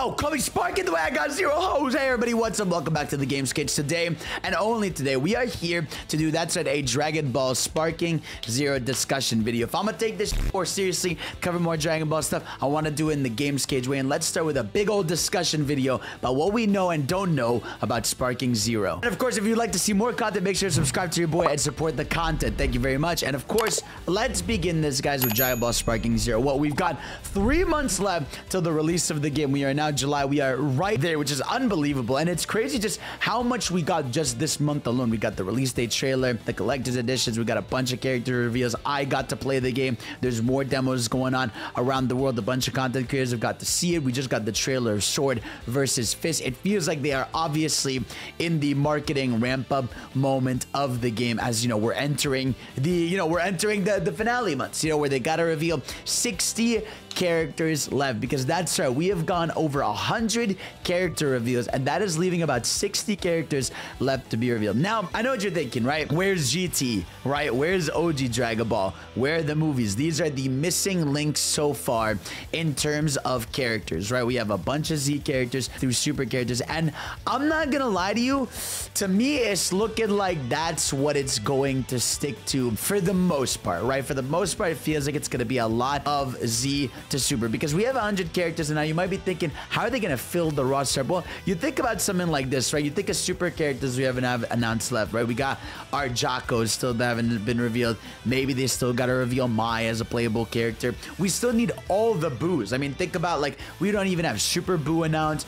Oh, call me Sparky the way I got zero hoes. Hey everybody, what's up? Welcome back to the Game Sketch. Today, and only today, we are here to do, that's right, a Dragon Ball Sparking Zero discussion video. If I'm gonna take this more seriously, cover more Dragon Ball stuff, I want to do it in the Game Sketch way. And let's start with a big old discussion video about what we know and don't know about Sparking Zero. And of course, if you'd like to see more content, make sure to subscribe to your boy and support the content. Thank you very much. And of course, let's begin this, guys, with Dragon Ball Sparking Zero. Well, we've got 3 months left till the release of the game. We are now July. We are right there, which is unbelievable. And it's crazy just how much we got just this month alone. We got the release date trailer, the collector's editions. We got a bunch of character reveals. I got to play the game. There's more demos going on around the world. A bunch of content creators have got to see it. We just got the trailer of Sword versus Fist. It feels like they are obviously in the marketing ramp up moment of the game, as you know, we're entering the finale months, where they gotta reveal 60 characters left, because that's right, we have gone over 100 character reveals, and that is leaving about 60 characters left to be revealed. Now, I know what you're thinking, right? Where's GT, right? Where's OG Dragon Ball? Where are the movies? These are the missing links so far in terms of characters, right? We have a bunch of Z characters through super characters, and I'm not gonna lie to you, to me, it's looking like that's what it's going to stick to for the most part, right? For the most part, it feels like it's gonna be a lot of Z to super, because we have 100 characters, and now you might be thinking, how are they going to fill the roster? Well, you think about something like this, right? You think of super characters we haven't announced left, right? We got our Jocos still that haven't been revealed. Maybe they still got to reveal Mai as a playable character. We still need all the Boos. I mean, think about, like, we don't even have Super Boo announced,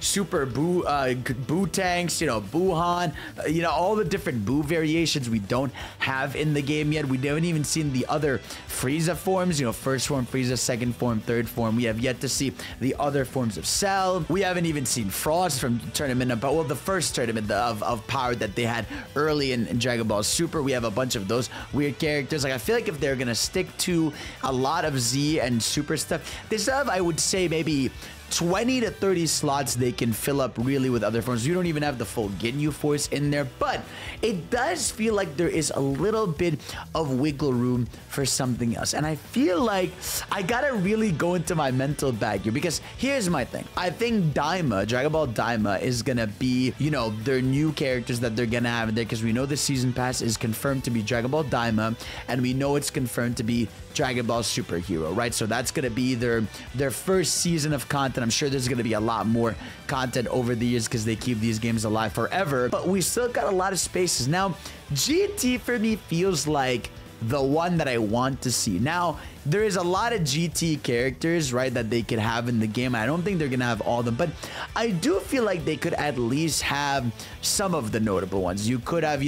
Super Boo, Boo Tanks, Buhan, all the different Boo variations we don't have in the game yet. We haven't even seen the other Frieza forms, first form Frieza, second form, third form. We have yet to see the other forms of Cell. We haven't even seen Frost from Tournament of, well, the first tournament of power that they had early in Dragon Ball Super. We have a bunch of those weird characters. Like, I feel like if they're gonna stick to a lot of Z and Super stuff, they still have, I would say, maybe 20 to 30 slots they can fill up really with other forms. You don't even have the full Ginyu Force in there, but it does feel like there is a little bit of wiggle room for something else. And I feel like I gotta really go into my mental bag here, because here's my thing. I think Daima, Dragon Ball Daima, is gonna be, their new characters that they're gonna have in there, because we know the season pass is confirmed to be Dragon Ball Daima, and we know it's confirmed to be Dragon Ball Superhero, right? So that's gonna be their first season of content. I'm sure there's gonna be a lot more content over the years, because they keep these games alive forever, but we still got a lot of spaces. Now, GT for me feels like the one that I want to see. Now, there is a lot of GT characters, right, that they could have in the game. I don't think they're gonna have all of them, but I do feel like they could at least have some of the notable ones. You could have,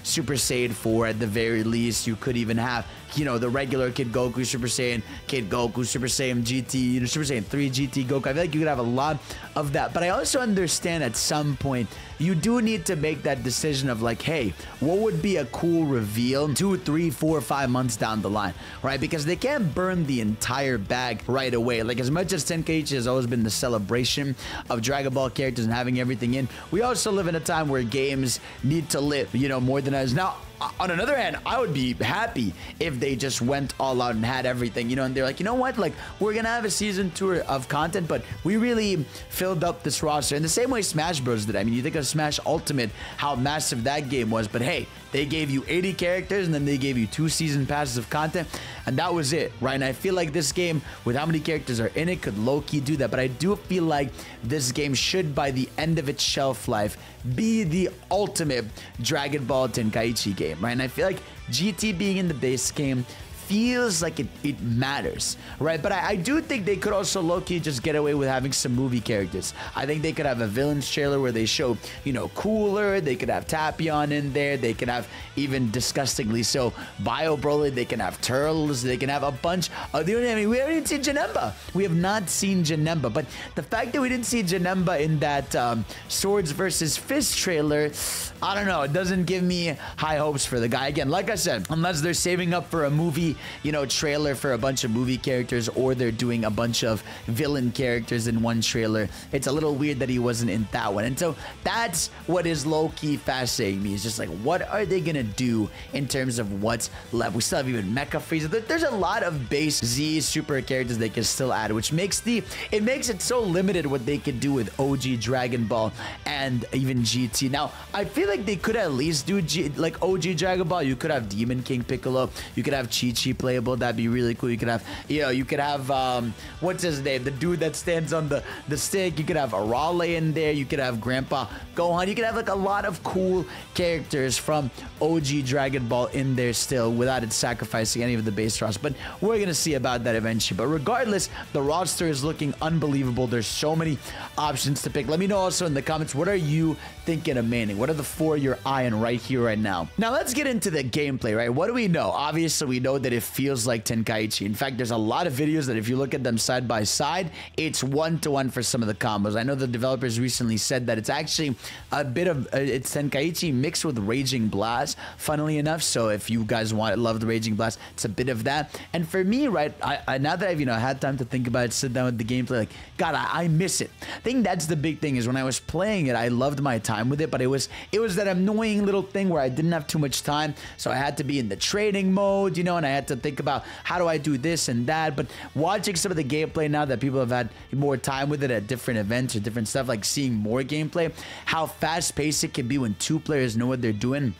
Super Saiyan 4 at the very least. You could even have, the regular Kid Goku, Super Saiyan, Kid Goku, Super Saiyan GT, Super Saiyan 3 GT Goku. I feel like you could have a lot of that, but I also understand at some point you do need to make that decision of, like, hey, what would be a cool reveal 2, 3, 4, 5 months down the line, right? Because they can't burn the entire bag right away. Like, as much as Tenkaichi has always been the celebration of Dragon Ball characters and having everything in, we also live in a time where games need to live, more than us. Now, on another hand, I would be happy if they just went all out and had everything, and they're like, you know what, like, we're gonna have a season tour of content, but we really filled up this roster in the same way Smash Bros did. I mean, you think of Smash Ultimate, how massive that game was, but hey, they gave you 80 characters, and then they gave you 2 season passes of content, and that was it, right? And I feel like this game, with how many characters are in it, could low-key do that, but I do feel like this game should, by the end of its shelf life, be the ultimate Dragon Ball Tenkaichi game, right? And I feel like GT being in the base game feels like it matters, right? But I do think they could also low-key just get away with having some movie characters. I think they could have a villains trailer where they show, Cooler. They could have Tapion in there. They could have, even disgustingly so, Bio Broly. They can have Turtles. They can have a bunch of, we haven't even seen Janemba. We have not seen Janemba, but the fact that we didn't see Janemba in that Swords versus Fist trailer, I don't know. It doesn't give me high hopes for the guy. Again, like I said, unless they're saving up for a movie movie, you know, trailer for a bunch of movie characters, or they're doing a bunch of villain characters in one trailer. It's a little weird that he wasn't in that one. And so that's what is low-key fascinating me. It's just like, what are they gonna do in terms of what's left? We still have even Mecha Frieza. There's a lot of base Z super characters they can still add, which makes it so limited what they could do with OG Dragon Ball and even GT. Now, I feel like they could at least do like OG Dragon Ball. You could have Demon King Piccolo. You could have Chi-Chi playable. That'd be really cool. You could have, you know, you could have, what's his name? The dude that stands on the stick. You could have Arale in there. You could have Grandpa Gohan. You could have like a lot of cool characters from OG Dragon Ball in there still without it sacrificing any of the base roster. But we're going to see about that eventually. But regardless, the roster is looking unbelievable. There's so many options to pick. Let me know also in the comments, what are you thinking of maining? What are the 4 you're eyeing right here, right now? Now, let's get into the gameplay, right? What do we know? Obviously, we know that it feels like Tenkaichi. In fact, there's a lot of videos that if you look at them side by side, it's 1-to-1 for some of the combos. I know the developers recently said that it's actually a bit of it's Tenkaichi mixed with Raging Blast, funnily enough. So if you guys love the Raging Blast, it's a bit of that. And for me, right, I now that I've, you know, had time to think about it, sit down with the gameplay, like, God, I miss it. I think that's the big thing, is when I was playing it, I loved my time with it, but it was that annoying little thing where I didn't have too much time, so I had to be in the training mode, you know, and I had to think about how do I do this and that. But watching some of the gameplay now that people have had more time with it at different events or different stuff, like seeing more gameplay, how fast-paced it can be when 2 players know what they're doing.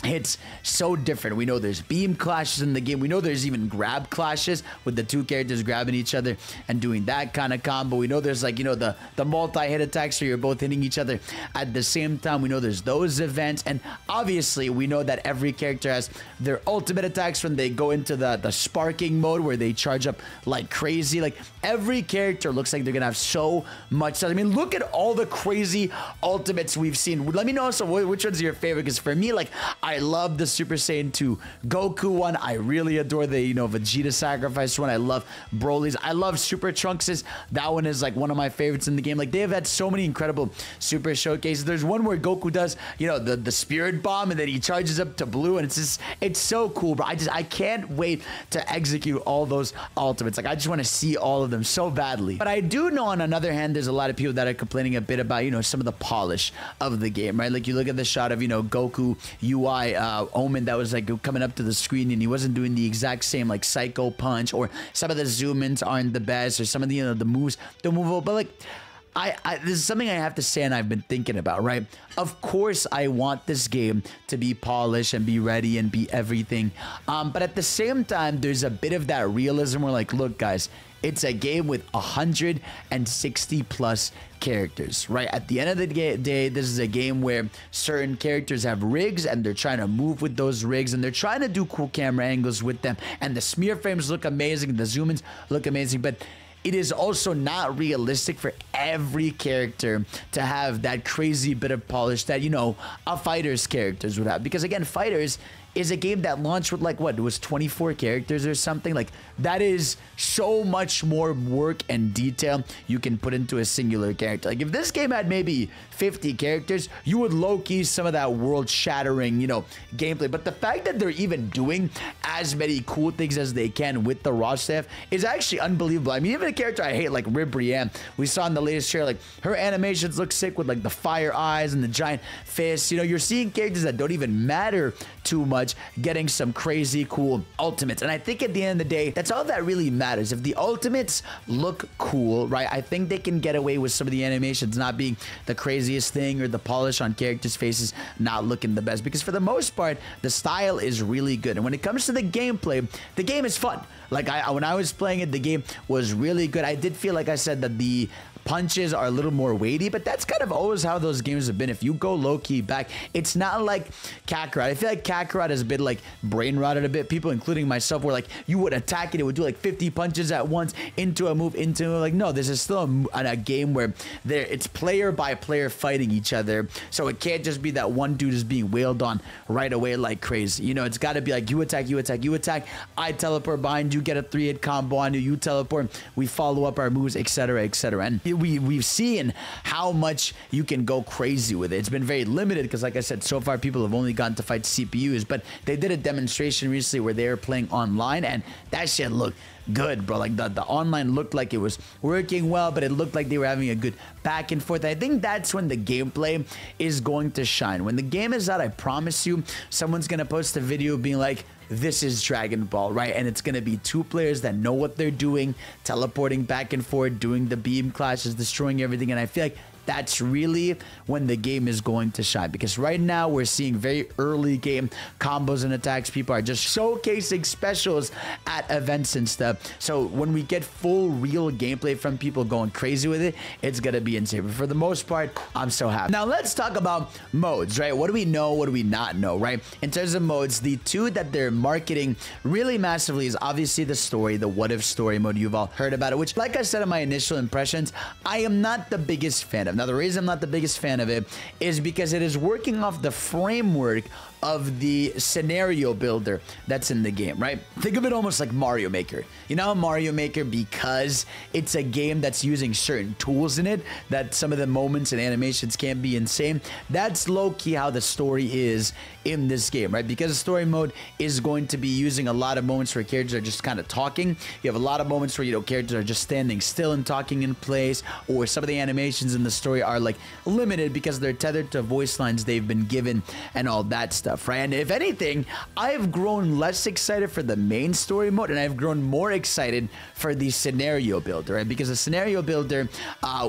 It's so different. We know there's beam clashes in the game. We know there's even grab clashes with the 2 characters grabbing each other and doing that kind of combo. We know there's, like, you know, the multi-hit attacks where you're both hitting each other at the same time. We know there's those events. And obviously, we know that every character has their ultimate attacks when they go into the sparking mode where they charge up like crazy. Like, every character looks like they're going to have so much stuff. I mean, look at all the crazy ultimates we've seen. Let me know also which one's your favorite, because for me, like, I love the Super Saiyan 2 Goku one. I really adore the, you know, Vegeta sacrifice one. I love Broly's. I love Super Trunks's. That one is like one of my favorites in the game. Like, they have had so many incredible super showcases. There's one where Goku does, you know, the spirit bomb, and then he charges up to blue, and it's just, it's so cool, bro. I can't wait to execute all those ultimates. Like, I just want to see all of them so badly. But I do know, on another hand, there's a lot of people that are complaining a bit about, you know, some of the polish of the game, right? Like, you look at the shot of, you know, Goku UI Omen that was like coming up to the screen, and he wasn't doing the exact same like Psycho Punch, or some of the zoom ins aren't the best, or some of the, you know, the moves don't move over. But like, this is something I have to say, and I've been thinking about, right? Of course, I want this game to be polished and be ready and be everything. But at the same time, there's a bit of that realism where, like, look, guys, it's a game with 160 plus characters, right? At the end of the day, this is a game where certain characters have rigs, and they're trying to move with those rigs, and they're trying to do cool camera angles with them, and the smear frames look amazing, the zoom-ins look amazing, but it is also not realistic for every character to have that crazy bit of polish that, you know, a fighter's characters would have. Because again, Fighters is a game that launched with, like, what, it was 24 characters or something. Like, that is so much more work and detail you can put into a singular character. Like, if this game had maybe 50 characters, you would low-key some of that world-shattering, you know, gameplay. But the fact that they're even doing as many cool things as they can with the raw staff is actually unbelievable. I mean, even a character I hate, like Rib Brienne, we saw in the latest trailer, like, her animations look sick with, like, the fire eyes and the giant fists. You know, you're seeing characters that don't even matter too much getting some crazy cool ultimates. And I think at the end of the day, that's all that really matters. If the ultimates look cool, right, I think they can get away with some of the animations not being the craziest thing, or the polish on characters' faces not looking the best, because for the most part, the style is really good. And when it comes to the gameplay, the game is fun. Like, when I was playing it, the game was really good. I did feel, like I said, that the punches are a little more weighty, but that's kind of always how those games have been. If you go low-key back, it's not like Kakarot. I feel like Kakarot has been, like, brain rotted a bit. People, including myself, were like, you would attack it, it would do like 50 punches at once into a move, like, no, this is still a game where it's player by player fighting each other, so it can't just be that one dude is being wailed on right away like crazy. You know, it's got to be like, you attack, you attack, you attack, I teleport behind you, get a 3-hit combo on you, you teleport, we follow up our moves, etc., etc. And we've seen how much you can go crazy with it. It's been very limited because, like I said, so far people have only gotten to fight CPUs, but they did a demonstration recently where they were playing online, and that shit looked good, bro. Like the online looked like it was working well, but it looked like they were having a good back and forth. I think that's when the gameplay is going to shine. When the game is out, I promise you, someone's gonna post a video being like, this is Dragon Ball, right? And it's gonna be two players that know what they're doing, teleporting back and forth, doing the beam clashes, destroying everything. And I feel like that's really when the game is going to shine, because right now we're seeing very early game combos and attacks. People are just showcasing specials at events and stuff. So when we get full real gameplay from people going crazy with it, it's gonna be insane. But for the most part, I'm so happy. Now let's talk about modes, right? What do we know? What do we not know, right? In terms of modes, the two that they're marketing really massively is obviously the story, the what if story mode. You've all heard about it, which, like I said in my initial impressions, I am not the biggest fan of. Now, the reason I'm not the biggest fan of it is because it is working off the framework of the scenario builder that's in the game, right? Think of it almost like Mario Maker. You know, Mario Maker, because it's a game that's using certain tools in it, that some of the moments and animations can be insane. That's low-key how the story is in this game, right? Because the story mode is going to be using a lot of moments where characters are just kind of talking. You have a lot of moments where, you know, characters are just standing still and talking in place, or some of the animations in the story are like limited because they're tethered to voice lines they've been given and all that stuff, right? And if anything, I've grown less excited for the main story mode, and I've grown more excited for the scenario builder, right? Because the scenario builder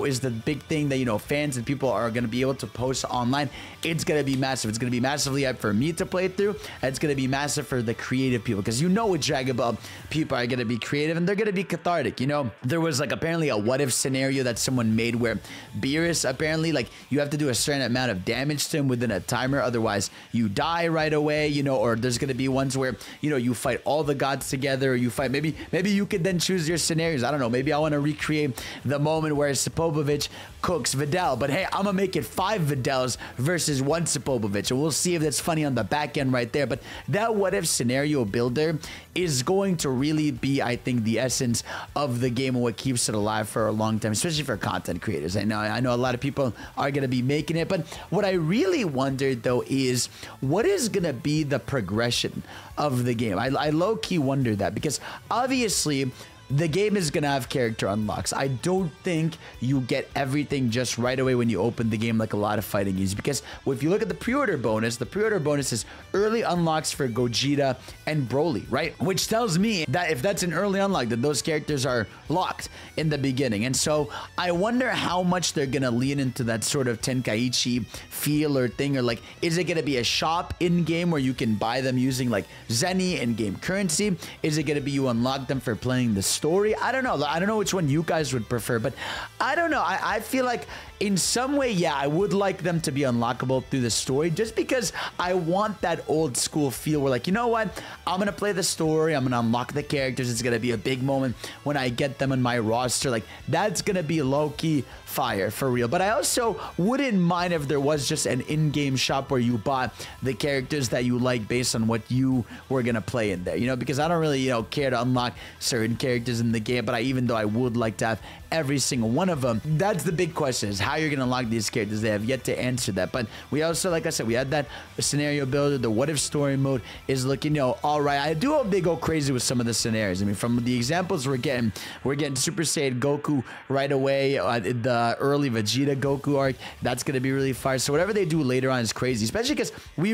is the big thing that, you know, fans and people are going to be able to post online. It's going to be massive. It's going to be massively hype for me to play through, and it's going to be massive for the creative people, because you know with Dragon Ball, people are going to be creative and they're going to be cathartic. You know, there was like apparently a what if scenario that someone made where Beerus, apparently, like, you have to do a certain amount of damage to him within a timer, otherwise you die right away, you know. Or there's going to be ones where, you know, you fight all the gods together, or you fight, maybe you could then choose your scenarios. I don't know, maybe I want to recreate the moment where Sapovich cooks Videl, but hey, I'm gonna make it 5 Videls versus 1 Sapovich, and we'll see if that's funny on the back end right there. But that what if scenario builder is going to really be, I think, the essence of the game and what keeps it alive for a long time, especially for content creators. I know a lot of people are going to be making it, but what I really wondered though is what is going to be the progression of the game. I low-key wonder that, because obviously the game is going to have character unlocks. I don't think you get everything just right away when you open the game like a lot of fighting games, because if you look at the pre-order bonus, the pre-order bonus is early unlocks for Gogeta and Broly, right? Which tells me that if that's an early unlock, that those characters are locked in the beginning. And so I wonder how much they're going to lean into that sort of Tenkaichi feel or thing, or like, is it going to be a shop in-game where you can buy them using like Zenny in-game currency? Is it going to be you unlock them for playing the story? I don't know. I don't know which one you guys would prefer, but I don't know. I feel like in some way, yeah, I would like them to be unlockable through the story, just because I want that old school feel where, like, you know what? I'm going to play the story. I'm going to unlock the characters. It's going to be a big moment when I get them in my roster. Like, that's going to be low-key fire for real. But I also wouldn't mind if there was just an in-game shop where you bought the characters that you like based on what you were going to play in there, you know, because I don't really, you know, care to unlock certain characters in the game, but even though I would like to have every single one of them, that's the big question, is how you're going to unlock these characters. They have yet to answer that. But we also, like I said, we had that scenario builder. The what if story mode is looking, you know, all right. I do hope they go crazy with some of the scenarios. I mean, from the examples we're getting Super Saiyan Goku right away. The early Vegeta Goku arc, that's going to be really fire. So whatever they do later on is crazy, especially because we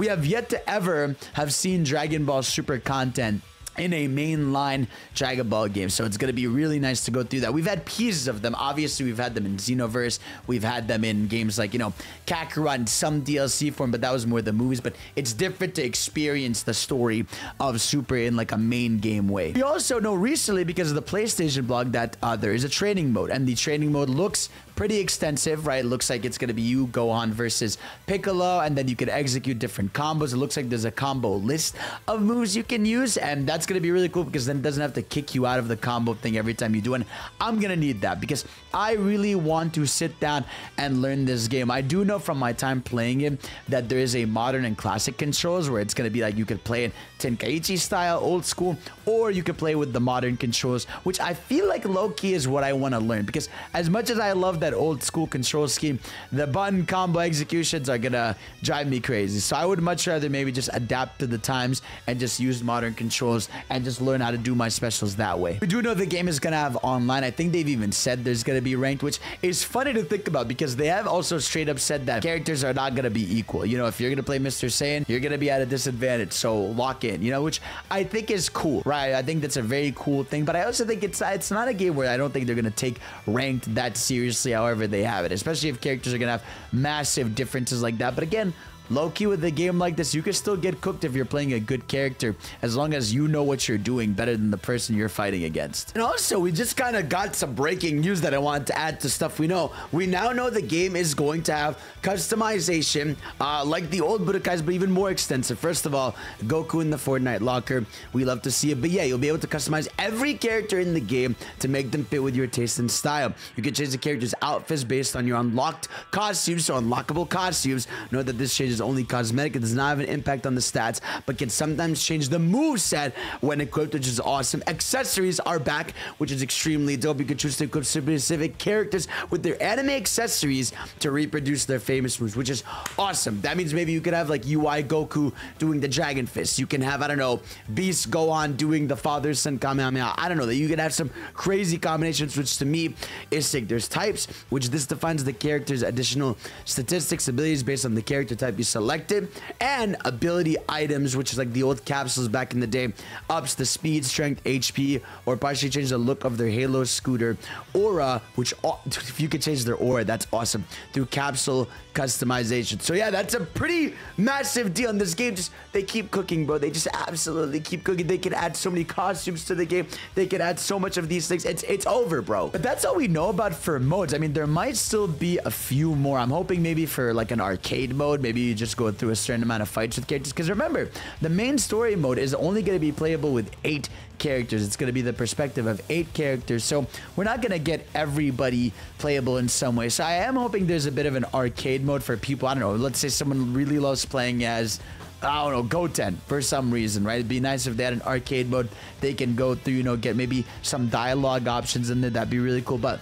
have yet to ever have seen Dragon Ball Super content in a mainline Dragon Ball game. So it's going to be really nice to go through that. We've had pieces of them. Obviously, we've had them in Xenoverse. We've had them in games like, you know, Kakarot in some DLC form, but that was more the movies. But it's different to experience the story of Super in like a main game way. We also know recently, because of the PlayStation blog, that there is a training mode, and the training mode looks pretty extensive, right? It looks like it's going to be you, Gohan versus Piccolo, and then you can execute different combos. It looks like there's a combo list of moves you can use, and that's going to be really cool because then it doesn't have to kick you out of the combo thing every time you do it. I'm going to need that because I really want to sit down and learn this game. I do know from my time playing it that there is a modern and classic controls where it's going to be like you could play it Tenkaichi style, old school, or you could play with the modern controls, which I feel like low-key is what I want to learn because as much as I love that old school control scheme, the button combo executions are gonna drive me crazy. So I would much rather maybe just adapt to the times and just use modern controls and just learn how to do my specials that way. We do know the game is gonna have online. I think they've even said there's gonna be ranked, which is funny to think about because they have also straight up said that characters are not gonna be equal. You know, if you're gonna play Mr. Saiyan, you're gonna be at a disadvantage, so lock in, you know, which I think is cool, right? I think that's a very cool thing, but I also think it's not a game where I don't think they're gonna take ranked that seriously however they have it, especially if characters are gonna have massive differences like that. But again, low-key with a game like this, you can still get cooked if you're playing a good character as long as you know what you're doing better than the person you're fighting against. And also, we just kind of got some breaking news that I wanted to add to stuff we know. We now know the game is going to have customization like the old Budokais, but even more extensive. First of all, Goku in the Fortnite locker. We love to see it. But yeah, you'll be able to customize every character in the game to make them fit with your taste and style. You can change the character's outfits based on your unlocked costumes, so unlockable costumes. Know that this changes only cosmetic. It does not have an impact on the stats, but can sometimes change the move set when equipped, which is awesome. Accessories are back, which is extremely dope. You can choose to equip specific characters with their anime accessories to reproduce their famous moves, which is awesome. That means maybe you could have like UI Goku doing the Dragon Fist. You can have, I don't know, Beast Gohan doing the Father Son Kamehameha. I don't know, that you can have some crazy combinations, which to me is sick. There's types, which this defines the character's additional statistics, abilities based on the character type you selected, and ability items, which is like the old capsules back in the day, ups the speed, strength, HP, or partially change the look of their Halo scooter aura, which if you could change their aura, that's awesome, through capsule customization. So yeah, that's a pretty massive deal in this game. Just they keep cooking, bro. They just absolutely keep cooking. They can add so many costumes to the game. They can add so much of these things. It's over, bro. But that's all we know about for modes. I mean, there might still be a few more. I'm hoping maybe for like an arcade mode, maybe you just go through a certain amount of fights with characters, because remember, the main story mode is only going to be playable with 8 characters. It's going to be the perspective of 8 characters, so we're not going to get everybody playable in some way. So I am hoping there's a bit of an arcade mode for people. I don't know, let's say someone really loves playing as, I don't know, Goten for some reason, right? It'd be nice if they had an arcade mode they can go through, you know, get maybe some dialogue options in there. That'd be really cool. But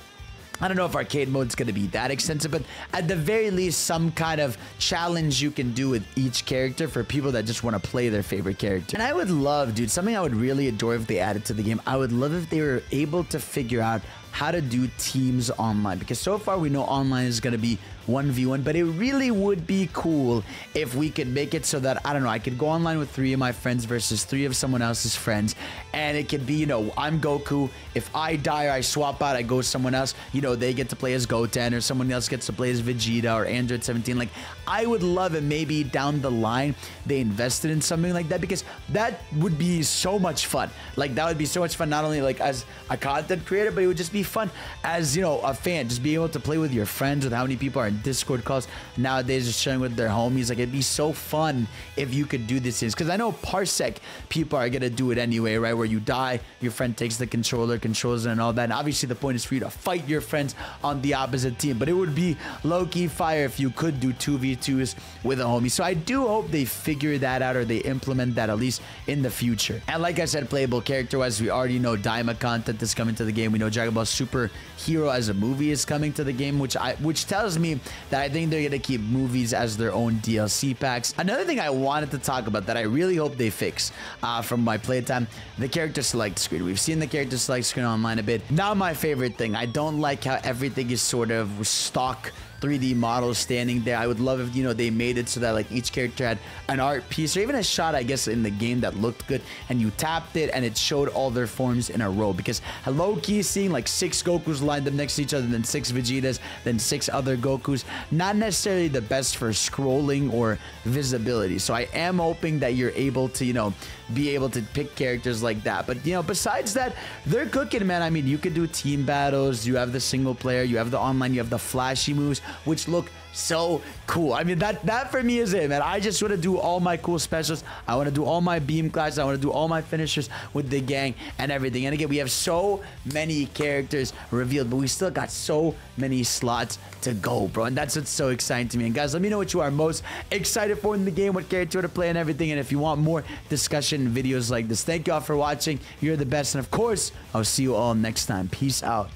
I don't know if arcade mode's going to be that extensive, but at the very least, some kind of challenge you can do with each character for people that just want to play their favorite character. And I would love, dude, something I would really adore if they added to the game. I would love if they were able to figure out how to do teams online, because so far we know online is going to be 1v1, but it really would be cool if we could make it so that, I don't know, I could go online with 3 of my friends versus 3 of someone else's friends, and it could be, you know, I'm Goku. If I die or I swap out, I go someone else, you know, they get to play as Goten, or someone else gets to play as Vegeta or Android 17. Like, I would love it maybe down the line they invested in something like that, because that would be so much fun. Like, that would be so much fun, not only like as a content creator, but it would just be fun as, you know, a fan, just be able to play with your friends, with how many people are in Discord calls nowadays, just sharing with their homies. Like, it'd be so fun if you could do this, because I know Parsec people are gonna do it anyway, right? Where you die, your friend takes the controller, controls it, and all that. And obviously the point is for you to fight your friends on the opposite team, but it would be low-key fire if you could do 2v2s with a homie. So I do hope they figure that out, or they implement that at least in the future. And like I said, playable character wise, we already know Daima content is coming to the game. We know Dragon Ball Super Hero as a movie is coming to the game, which tells me that I think they're gonna keep movies as their own DLC packs. Another thing I wanted to talk about that I really hope they fix from my playtime, the character select screen. We've seen the character select screen online a bit. Not my favorite thing. I don't like how everything is sort of stock 3D models standing there. I would love if, you know, they made it so that like each character had an art piece, or even a shot, I guess, in the game that looked good, and you tapped it and it showed all their forms in a row. Because low-key seeing like 6 Gokus lined up next to each other, then 6 Vegetas, then 6 other Gokus, not necessarily the best for scrolling or visibility. So I am hoping that you're able to, you know, be able to pick characters like that. But, you know, besides that, they're cooking, man. I mean, you could do team battles. You have the single player. You have the online. You have the flashy moves, which look so cool. I mean, that for me is it, man. I just want to do all my cool specials. I want to do all my beam classes. I want to do all my finishers with the gang and everything. And again, we have so many characters revealed, but we still got so many slots to go, bro. And that's what's so exciting to me. And guys, let me know what you are most excited for in the game, what character to play and everything. And if you want more discussion videos like this, thank you all for watching. You're the best. And of course, I'll see you all next time. Peace out.